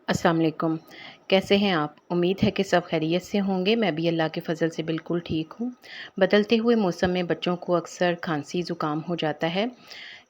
अस्सलाम वालेकुम। कैसे हैं आप? उम्मीद है कि सब खैरियत से होंगे। मैं भी अल्लाह के फ़ज़ल से बिल्कुल ठीक हूँ। बदलते हुए मौसम में बच्चों को अक्सर खांसी ज़ुकाम हो जाता है।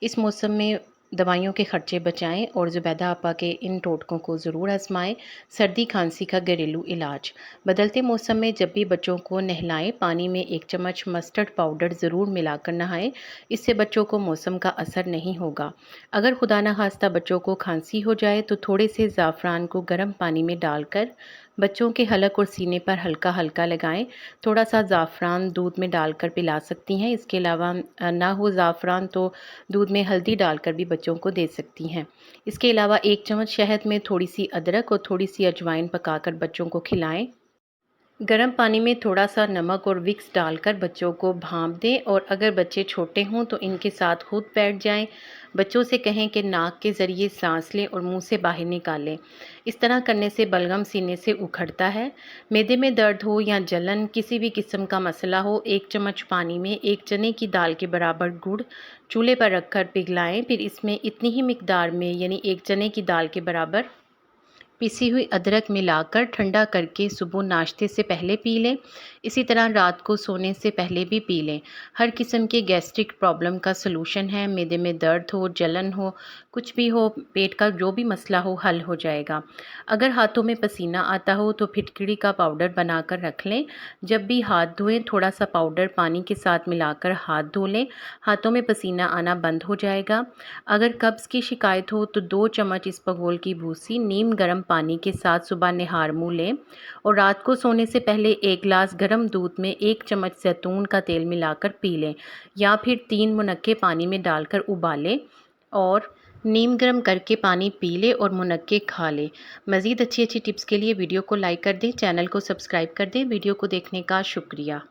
इस मौसम में दवाइयों के खर्चे बचाएं और ज़ुबैदा आपा के इन टोटकों को ज़रूर आजमाएं। सर्दी खांसी का घरेलू इलाज। बदलते मौसम में जब भी बच्चों को नहलाएं, पानी में 1 चम्मच मस्टर्ड पाउडर ज़रूर मिलाकर नहाएं। इससे बच्चों को मौसम का असर नहीं होगा। अगर खुदा न खास्ता बच्चों को खांसी हो जाए तो थोड़े से ज़ाफ़रान को गर्म पानी में डालकर बच्चों के हलक और सीने पर हल्का हल्का लगाएं। थोड़ा सा ज़ाफ़रान दूध में डालकर पिला सकती हैं। इसके अलावा ना हो ज़ाफ़रान तो दूध में हल्दी डालकर भी बच्चों को दे सकती हैं। इसके अलावा 1 चम्मच शहद में थोड़ी सी अदरक और थोड़ी सी अजवाइन पकाकर बच्चों को खिलाएं। गर्म पानी में थोड़ा-सा नमक और विक्स डालकर बच्चों को भाप दें और अगर बच्चे छोटे हों तो इनके साथ खुद बैठ जाएं। बच्चों से कहें कि नाक के ज़रिए सांस लें और मुंह से बाहर निकालें। इस तरह करने से बलगम सीने से उखड़ता है। मैदे में दर्द हो या जलन, किसी भी किस्म का मसला हो, 1 चम्मच पानी में 1 चने की दाल के बराबर गुड़ चूल्हे पर रखकर पिघलाएं। फिर इसमें इतनी ही मिकदार में यानी 1 चने की दाल के बराबर पिसी हुई अदरक मिलाकर ठंडा करके सुबह नाश्ते से पहले पी लें। इसी तरह रात को सोने से पहले भी पी लें। हर किस्म के गैस्ट्रिक प्रॉब्लम का सलूशन है। मैदे में दर्द हो, जलन हो, कुछ भी हो, पेट का जो भी मसला हो हल हो जाएगा। अगर हाथों में पसीना आता हो तो फिटकरी का पाउडर बनाकर रख लें। जब भी हाथ धोएं थोड़ा सा पाउडर पानी के साथ मिलाकर हाथ धो लें। हाथों में पसीना आना बंद हो जाएगा। अगर कब्ज़ की शिकायत हो तो 2 चम्मच इसबगोल की भूसी नीम गर्म पानी के साथ सुबह निहार मुँह लें और रात को सोने से पहले 1 गिलास गर्म दूध में 1 चम्मच जैतून का तेल मिलाकर पी लें या फिर 3 मुनक्के पानी में डालकर उबालें और नीम गर्म करके पानी पी लें और मुनक्के खा लें। मज़ीद अच्छी अच्छी टिप्स के लिए वीडियो को लाइक कर दें, चैनल को सब्सक्राइब कर दें। वीडियो को देखने का शुक्रिया।